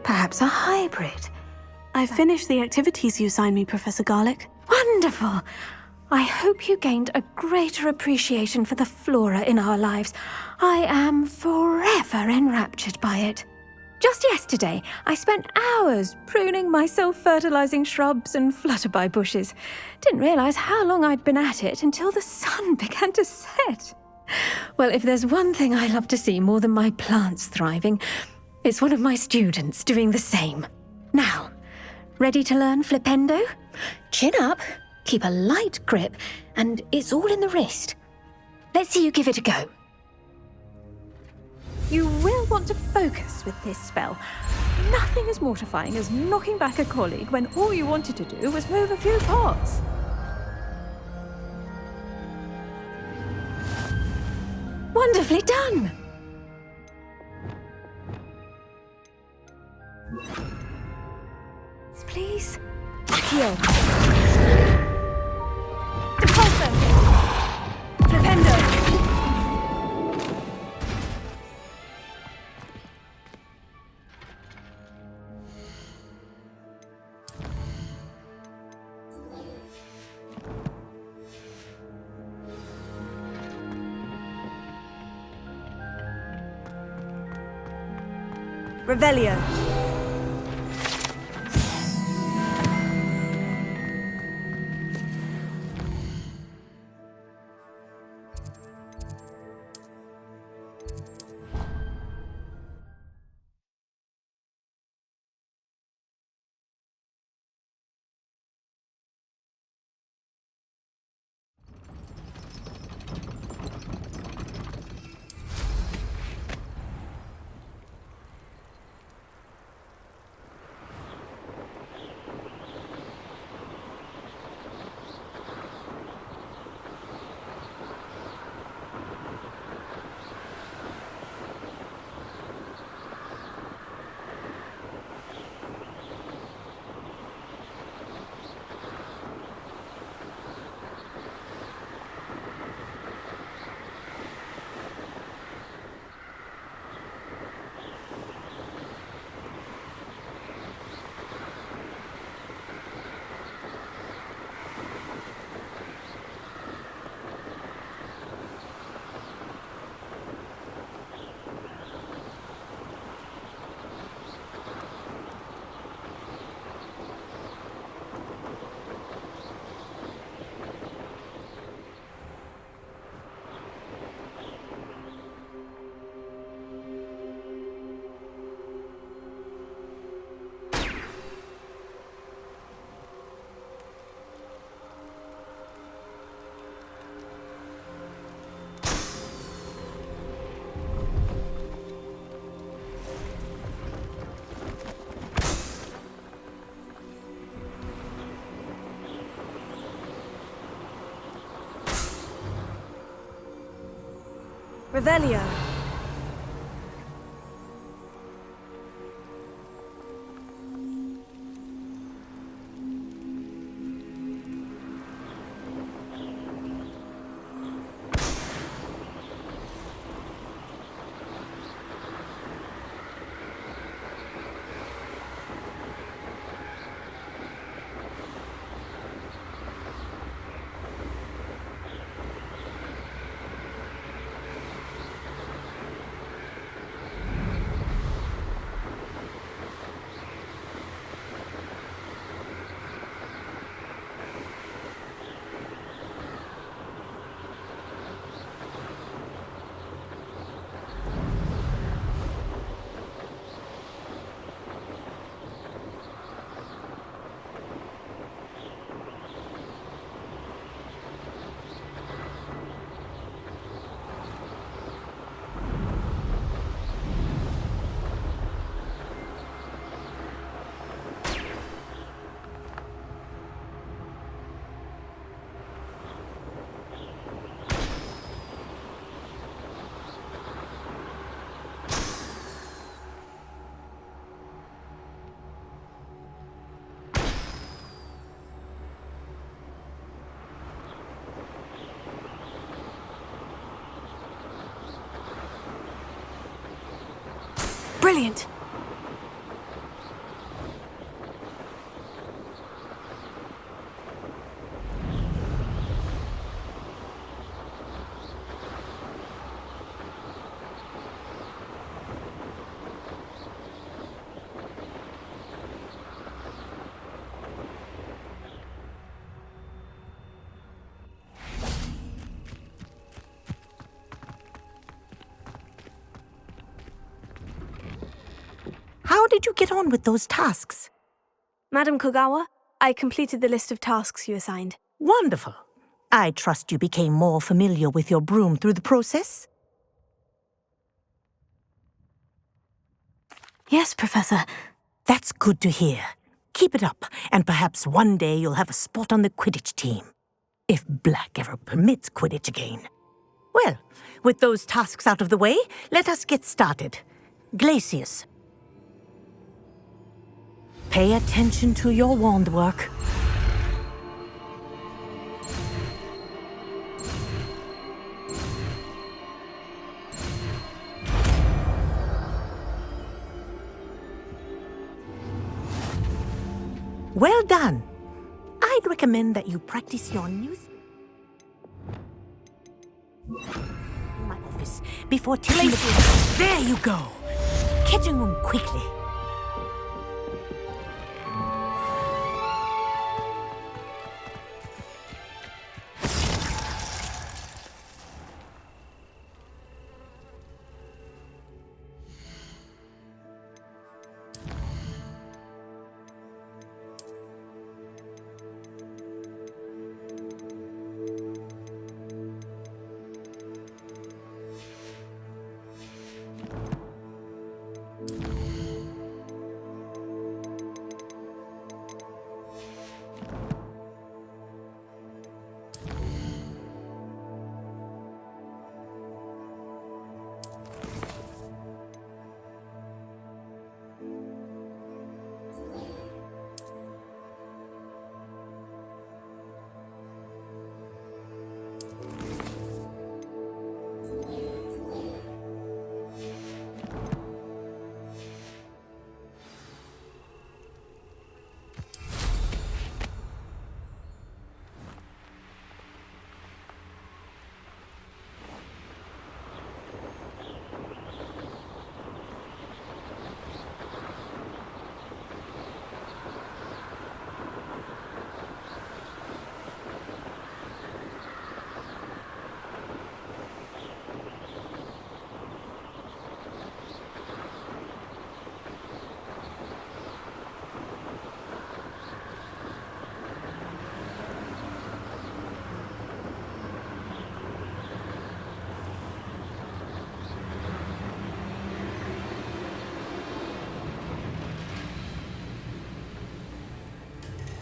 Perhaps a hybrid. I've finished the activities you assigned me, Professor Garlick. Wonderful! I hope you gained a greater appreciation for the flora in our lives. I am forever enraptured by it. Just yesterday, I spent hours pruning my self-fertilizing shrubs and flutterby bushes. Didn't realize how long I'd been at it until the sun began to set. Well, if there's one thing I love to see more than my plants thriving, it's one of my students doing the same. Now, ready to learn Flipendo? Chin up, keep a light grip, and it's all in the wrist. Let's see you give it a go. You will want to focus with this spell. Nothing as mortifying as knocking back a colleague when all you wanted to do was move a few pots. Wonderfully done! Please? Accio. Impulso. Flipendo. Revelio. Revelio. Brilliant! did you get on with those tasks? Madam Kogawa, I completed the list of tasks you assigned. Wonderful. I trust you became more familiar with your broom through the process? Yes, Professor. That's good to hear. Keep it up, and perhaps one day you'll have a spot on the Quidditch team. If Black ever permits Quidditch again. Well, with those tasks out of the way, let us get started. Glacius. Pay attention to your wand work. Well done. I'd recommend that you practice your new... in my office before taking the... There you go. Catching room quickly.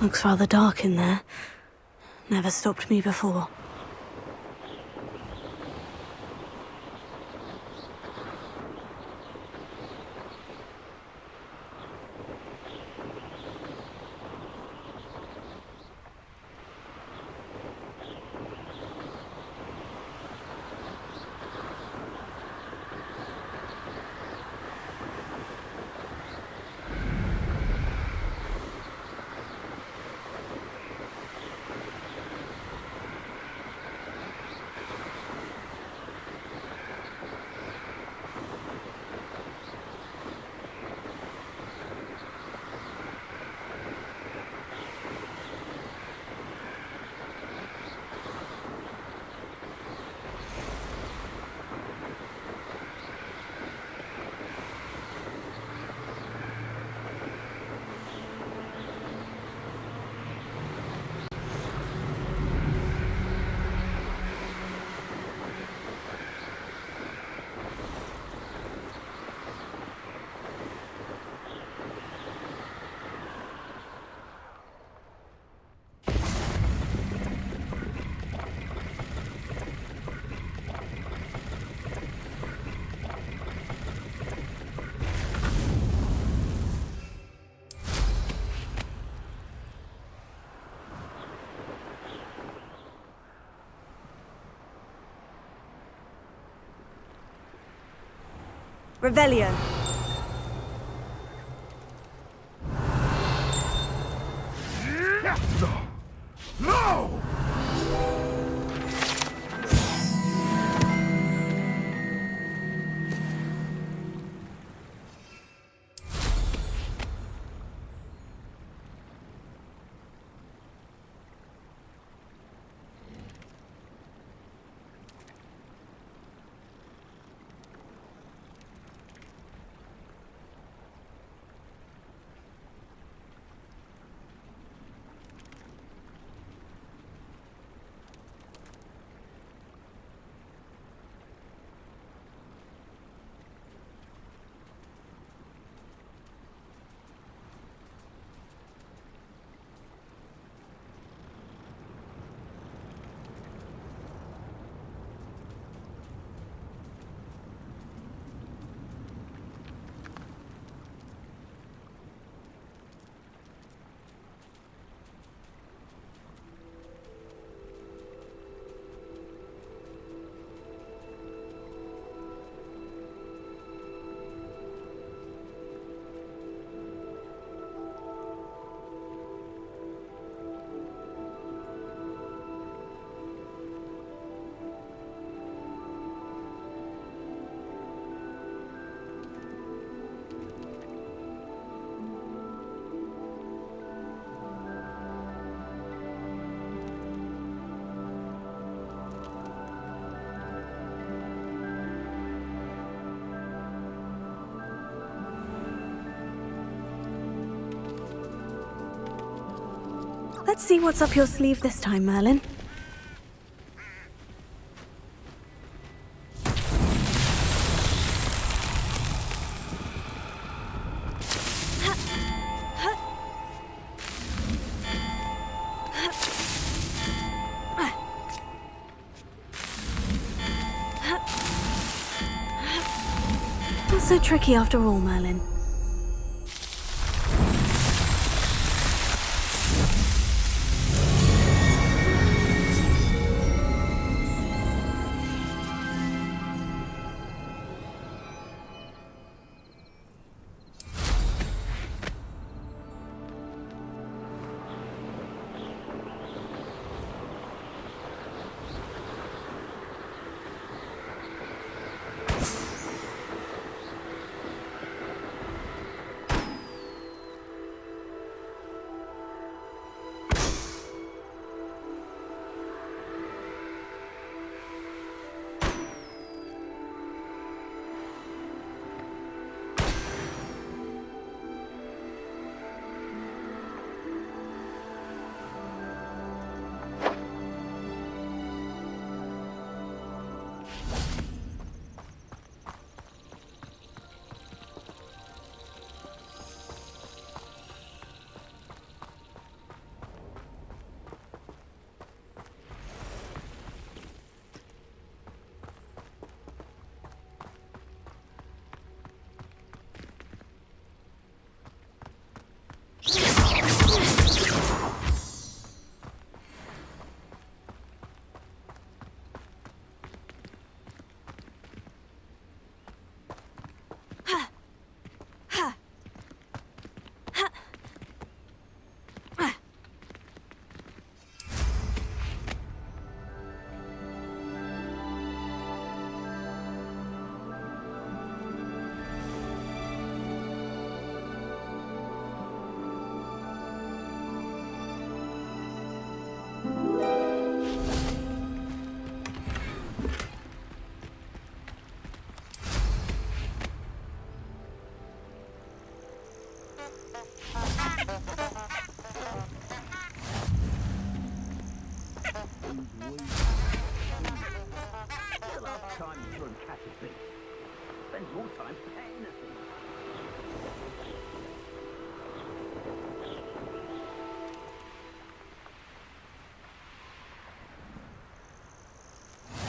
Looks rather dark in there. Never stopped me before. Revelio. No! Let's see what's up your sleeve this time, Merlin. Not so tricky after all, Merlin.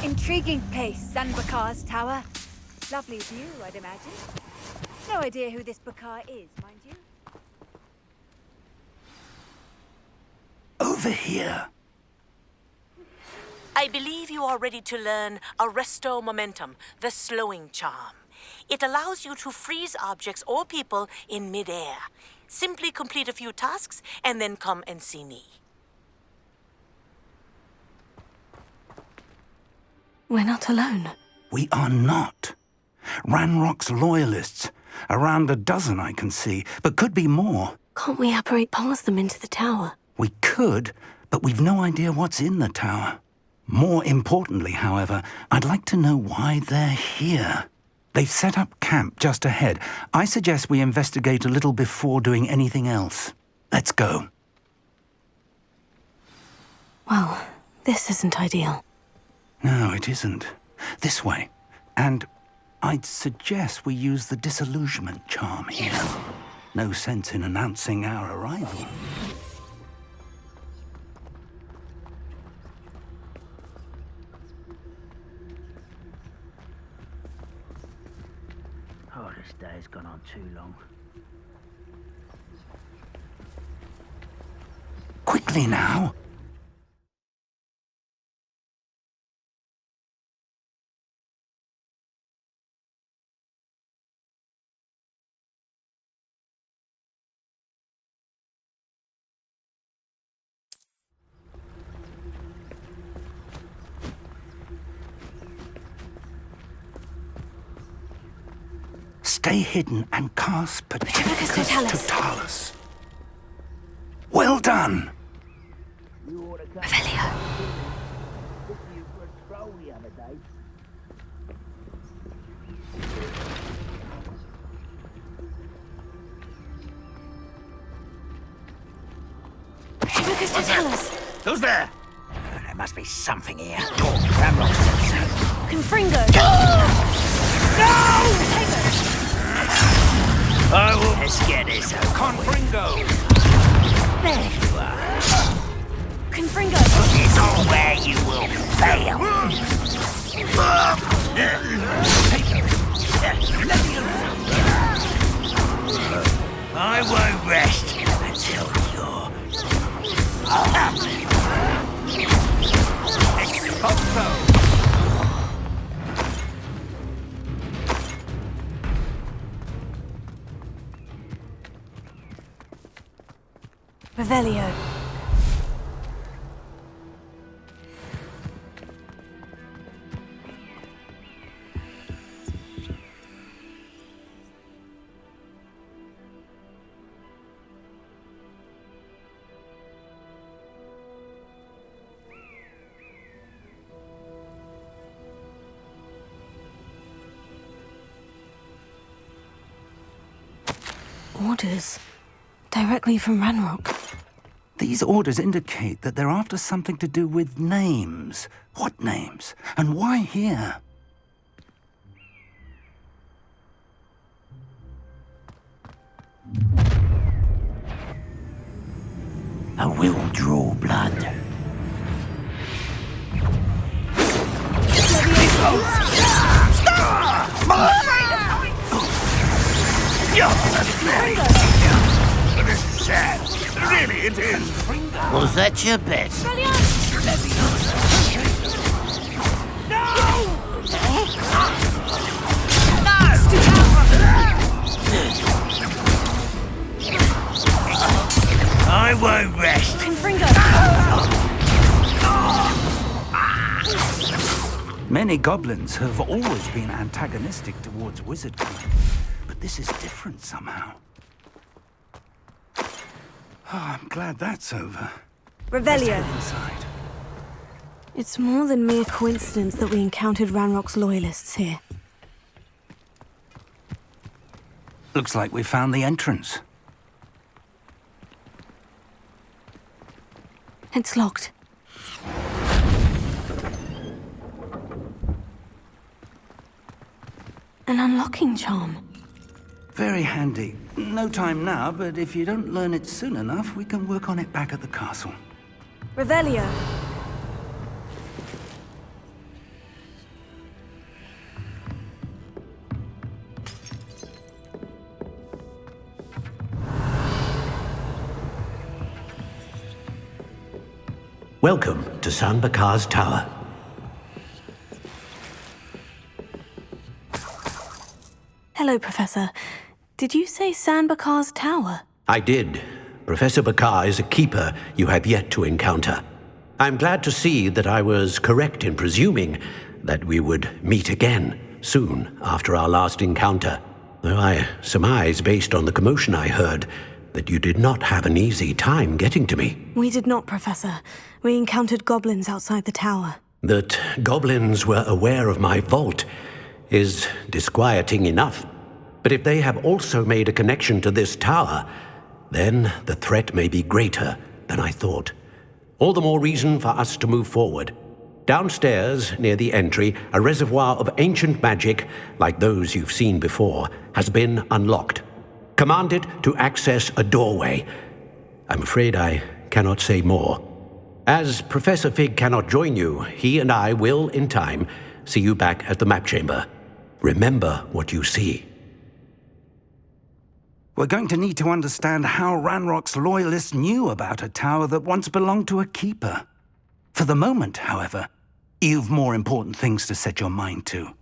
Intriguing place, Sanbakar's tower. Lovely view, I'd imagine. No idea who this Bakar is, mind you. Over here. I believe you are ready to learn Arresto Momentum, the slowing charm. It allows you to freeze objects or people in midair. Simply complete a few tasks and then come and see me. We're not alone. We are not. Ranrock's loyalists. Around a dozen I can see, but could be more. Can't we apparate past them into the tower? We could, but we've no idea what's in the tower. More importantly, however, I'd like to know why they're here. They've set up camp just ahead. I suggest we investigate a little before doing anything else. Let's go. Well, this isn't ideal. No, it isn't. This way. And I'd suggest we use the disillusionment charm here. No sense in announcing our arrival. Oh, this day's gone on too long. Quickly now. Stay hidden and cast Patricus Totalis. Well done! Revelio. Christo, tell us. Who's there? There must be something here. Ramrock said so. Confringo! I will. Let's get this over. Confringo! There you are. Confringo! It's all where you will fail. I won't rest until you're Expulso! Revelio. Orders. Directly from Ranrock. These orders indicate that they're after something to do with names. What names? And why here? I will draw blood. This is sad. Really, it is. Was that your bet? I won't rest. Many goblins have always been antagonistic towards wizardkind, but this is different somehow. Oh, I'm glad that's over. Let's Revelio. head inside. It's more than mere coincidence that we encountered Ranrock's loyalists here. Looks like we found the entrance. It's locked. An unlocking charm. Very handy. No time now, but if you don't learn it soon enough, we can work on it back at the castle. Revelio. Welcome to San Bakar's Tower. Hello, Professor. Did you say San Bakar's Tower? I did. Professor Bakar is a keeper you have yet to encounter. I'm glad to see that I was correct in presuming that we would meet again soon after our last encounter. Though I surmise, based on the commotion I heard, that you did not have an easy time getting to me. We did not, Professor. We encountered goblins outside the tower. That goblins were aware of my vault is disquieting enough. But if they have also made a connection to this tower, then the threat may be greater than I thought. All the more reason for us to move forward. Downstairs, near the entry, a reservoir of ancient magic, like those you've seen before, has been unlocked. Command it to access a doorway. I'm afraid I cannot say more. As Professor Fig cannot join you, he and I will, in time, see you back at the map chamber. Remember what you see. We're going to need to understand how Ranrock's loyalists knew about a tower that once belonged to a keeper. For the moment, however, you've more important things to set your mind to.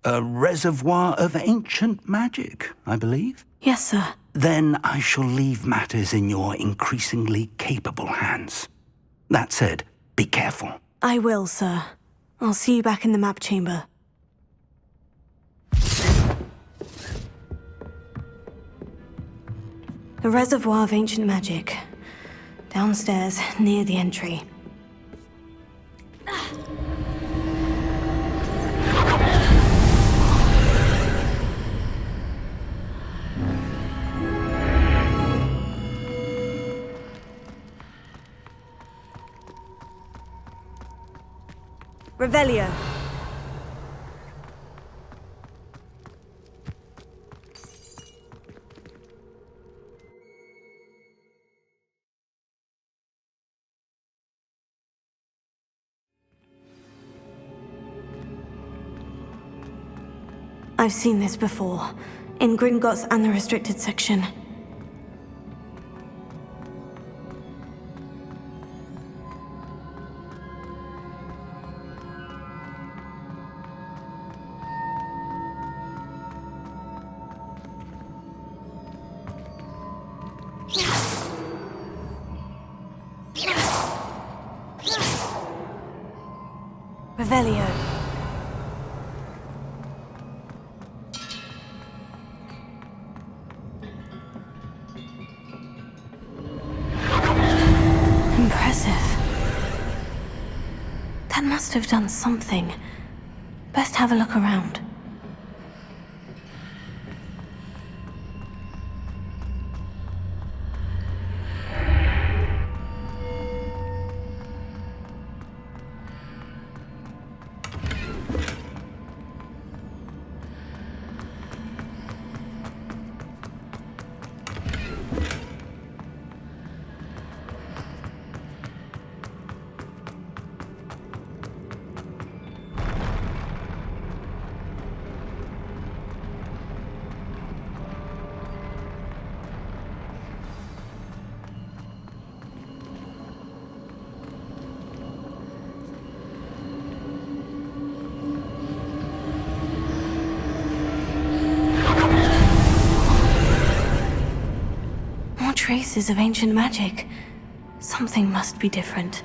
A reservoir of ancient magic, I believe? Yes, sir. Then I shall leave matters in your increasingly capable hands. That said, be careful. I will, sir. I'll see you back in the map chamber. A reservoir of ancient magic. Downstairs, near the entry. Revelio. I've seen this before, in Gringotts and the restricted section. Revelio. Impressive. That must have done something. Best have a look around. Traces of ancient magic. Something must be different.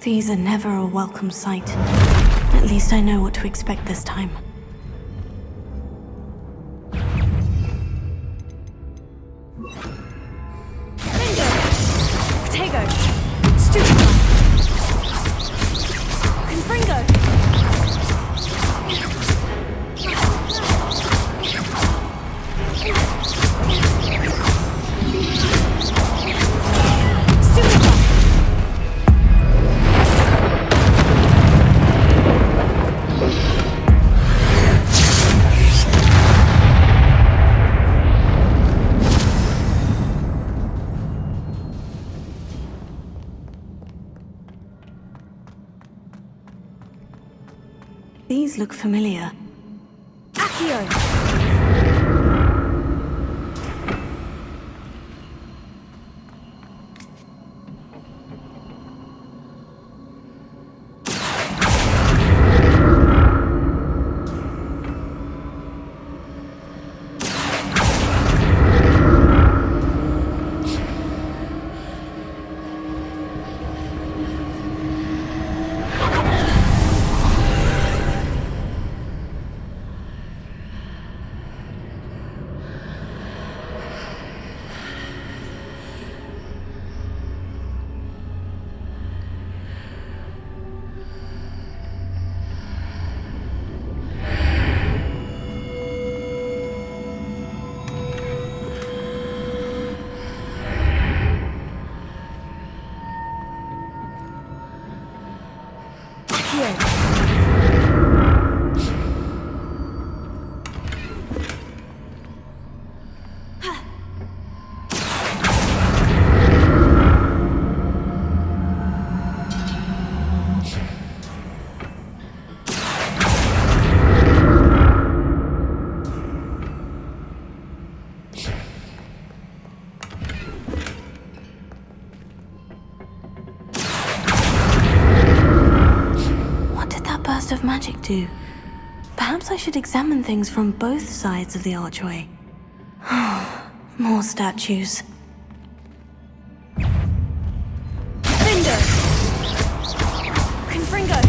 These are never a welcome sight. At least I know what to expect this time. Potato. Stupid. Confringo. These look familiar. Accio. Of magic do? Perhaps I should examine things from both sides of the archway. More statues. Findo. Confringo.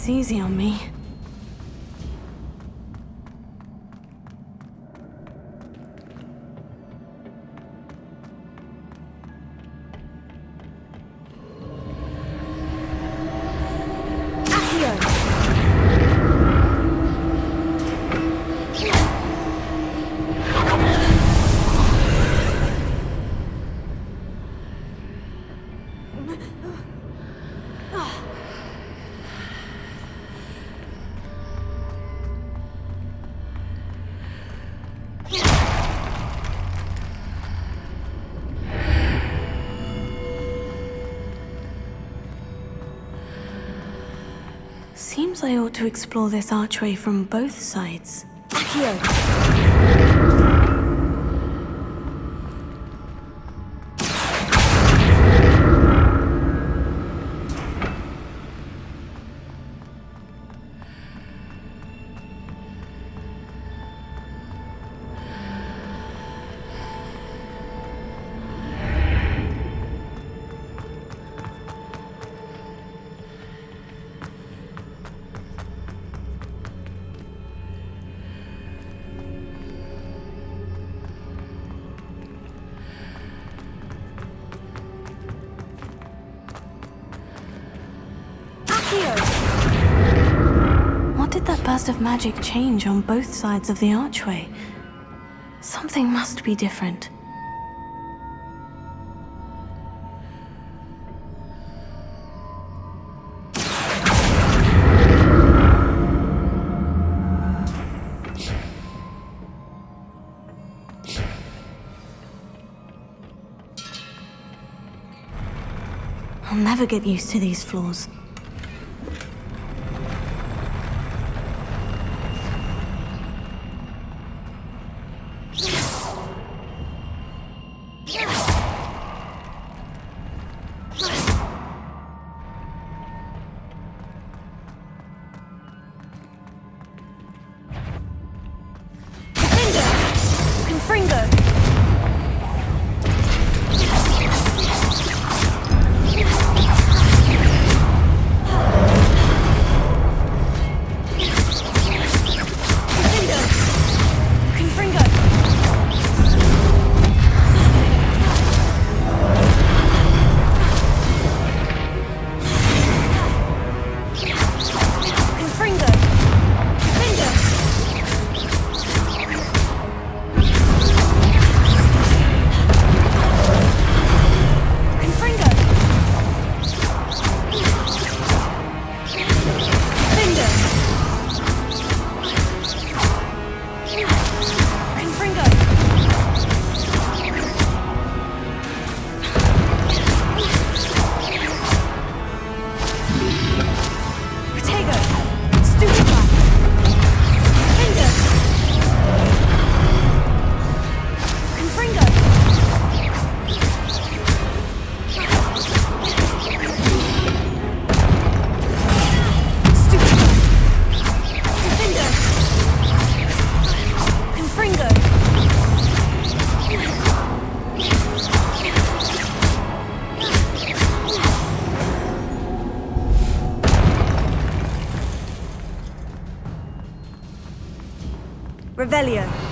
this easy on me. Seems I ought to explore this archway from both sides. What did that burst of magic change on both sides of the archway? Something must be different. I'll never get used to these floors. Revelio.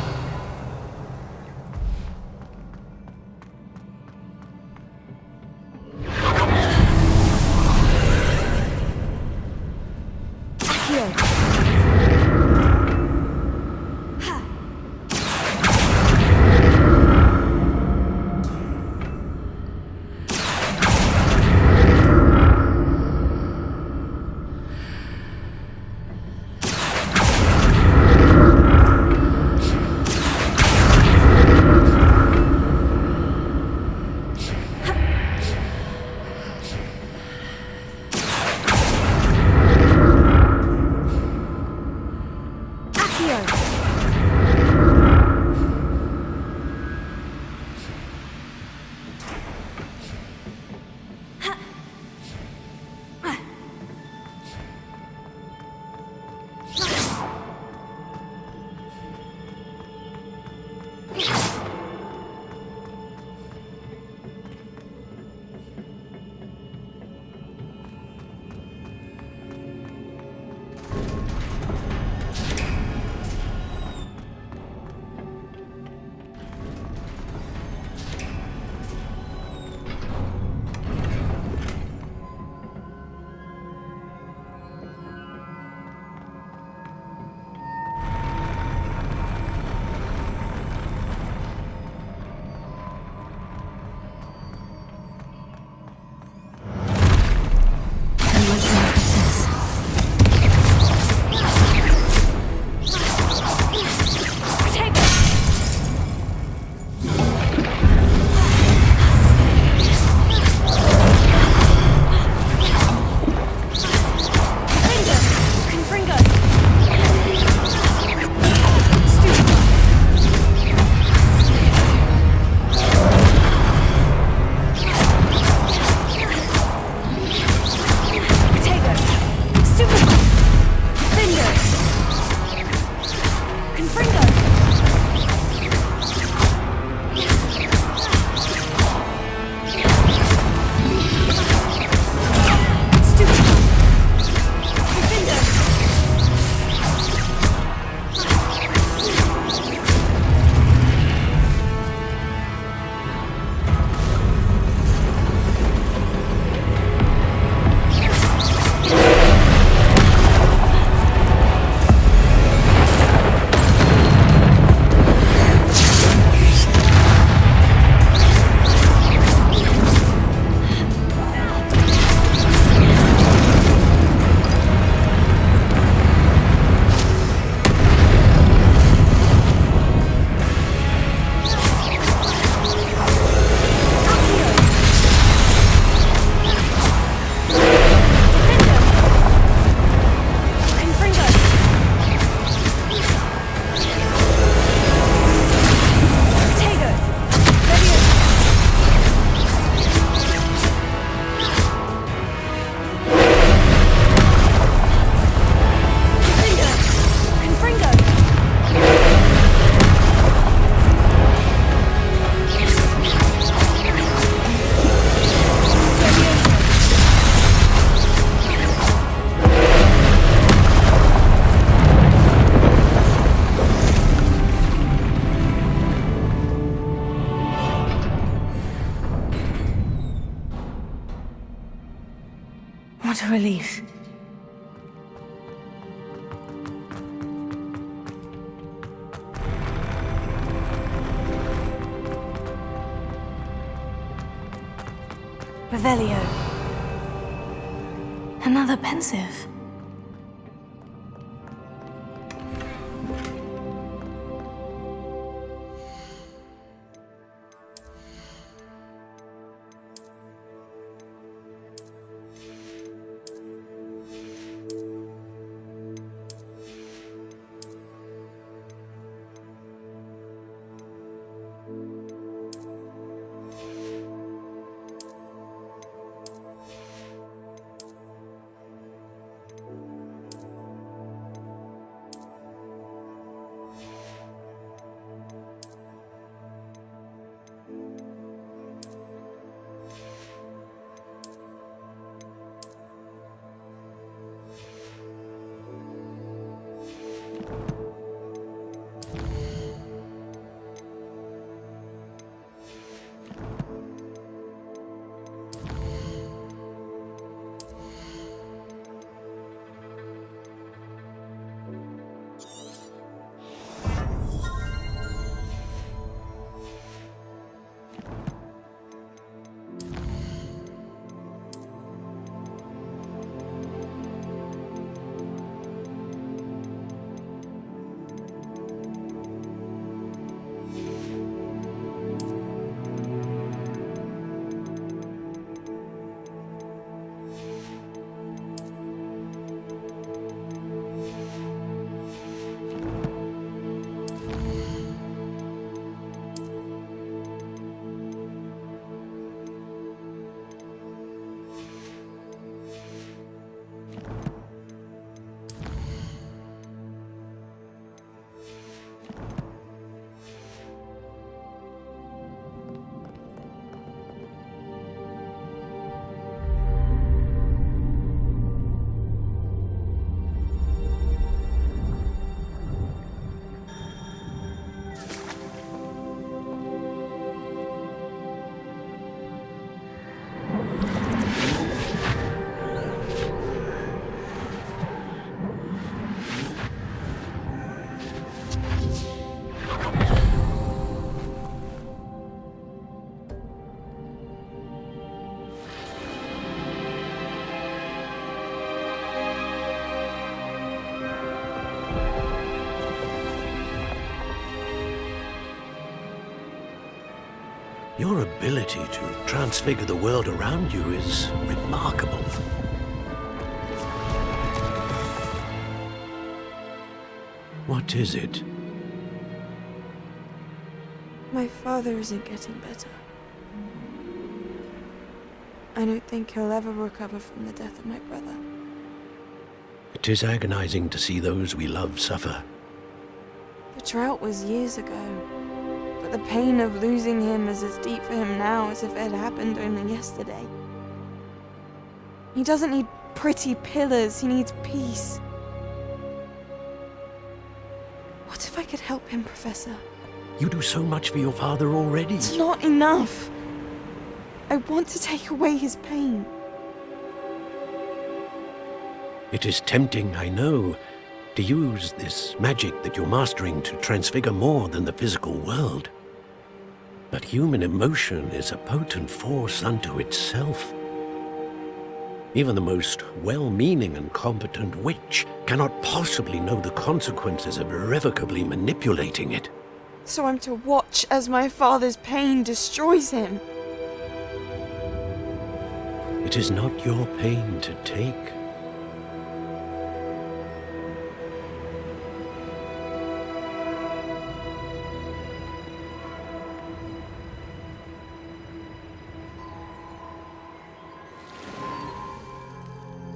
What a relief. Revelio. Another pensive. Your ability to transfigure the world around you is remarkable. What is it? My father isn't getting better. I don't think he'll ever recover from the death of my brother. It is agonizing to see those we love suffer. The drought was years ago, but the pain of losing him is as deep for him now as if it had happened only yesterday. He doesn't need pretty pillars, he needs peace. What if I could help him, Professor? You do so much for your father already. It's not enough. I want to take away his pain. It is tempting, I know, to use this magic that you're mastering to transfigure more than the physical world. But human emotion is a potent force unto itself. Even the most well-meaning and competent witch cannot possibly know the consequences of irrevocably manipulating it. So I'm to watch as my father's pain destroys him. It is not your pain to take.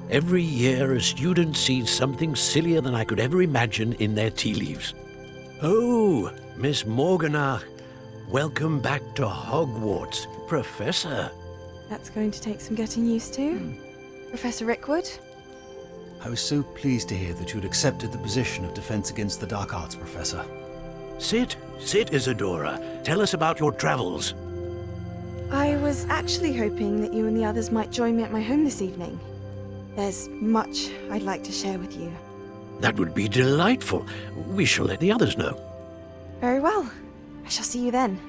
Every year, a student sees something sillier than I could ever imagine in their tea leaves. Oh, Miss Morganach, welcome back to Hogwarts, Professor. That's going to take some getting used to. Professor Rickwood? I was so pleased to hear that you'd accepted the position of Defense Against the Dark Arts, Professor. Sit, Isadora. Tell us about your travels. I was actually hoping that you and the others might join me at my home this evening. There's much I'd like to share with you. That would be delightful. We shall let the others know. Very well. I shall see you then.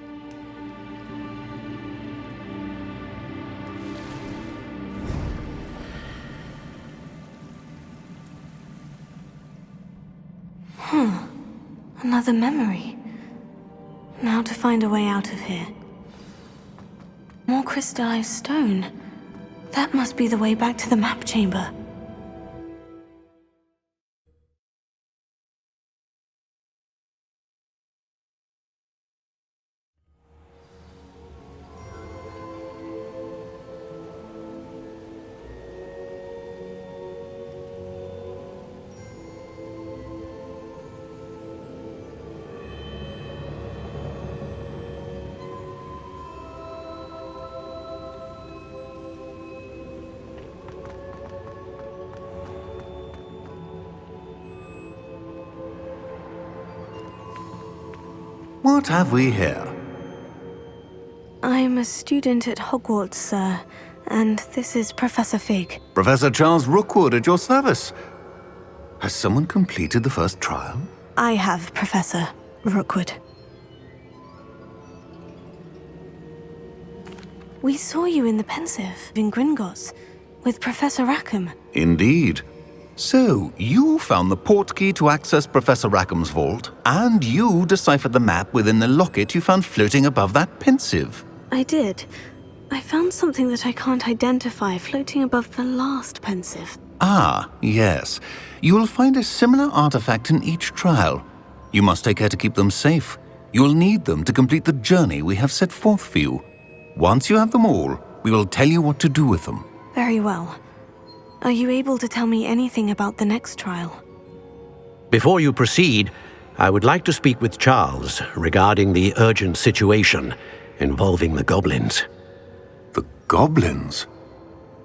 Another memory. Now to find a way out of here. More crystallized stone. That must be the way back to the map chamber. What have we here? I'm a student at Hogwarts, sir, and this is Professor Fig. Professor Charles Rookwood at your service. Has someone completed the first trial? I have, Professor Rookwood. We saw you in the Pensive in Gringotts with Professor Rackham. Indeed. So, you found the portkey to access Professor Rackham's vault, and you deciphered the map within the locket you found floating above that Pensive. I did. I found something that I can't identify floating above the last Pensive. Ah, yes. You will find a similar artifact in each trial. You must take care to keep them safe. You will need them to complete the journey we have set forth for you. Once you have them all, we will tell you what to do with them. Very well. Are you able to tell me anything about the next trial? Before you proceed, I would like to speak with Charles regarding the urgent situation involving the goblins. The goblins?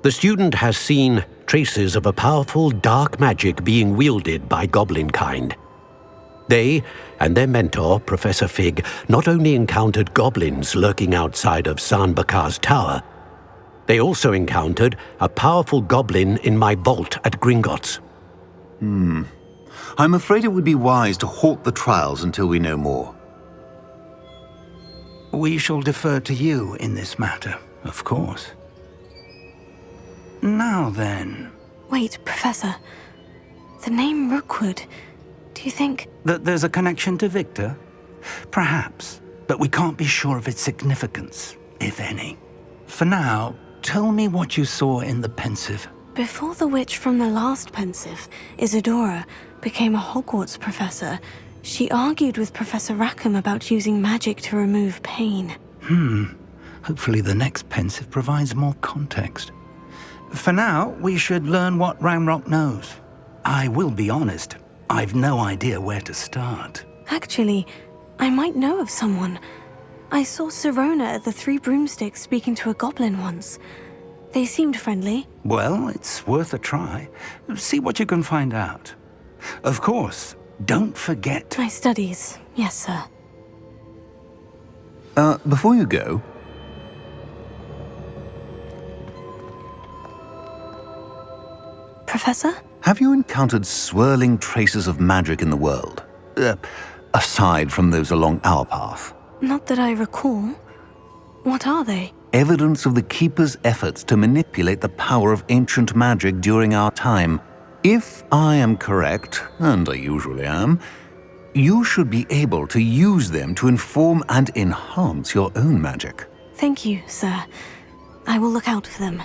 The student has seen traces of a powerful dark magic being wielded by goblin kind. They and their mentor, Professor Fig, not only encountered goblins lurking outside of Sanbakar's tower, they also encountered a powerful goblin in my vault at Gringotts. I'm afraid it would be wise to halt the trials until we know more. We shall defer to you in this matter, of course. Now then... Wait, Professor. The name Rookwood, do you think... That there's a connection to Victor? Perhaps, but we can't be sure of its significance, if any. For now, tell me what you saw in the Pensive. Before the witch from the last Pensive, Isadora, became a Hogwarts professor, she argued with Professor Rackham about using magic to remove pain. Hopefully the next Pensive provides more context. For now, we should learn what Ranrock knows. I will be honest, I've no idea where to start. Actually, I might know of someone. I saw Sirona at the Three Broomsticks speaking to a goblin once. They seemed friendly. Well, it's worth a try. See what you can find out. Of course, don't forget... My studies, yes, sir. Before you go... Professor? Have you encountered swirling traces of magic in the world? Aside from those along our path? Not that I recall. What are they? Evidence of the Keeper's efforts to manipulate the power of ancient magic during our time. If I am correct, and I usually am, you should be able to use them to inform and enhance your own magic. Thank you, sir. I will look out for them.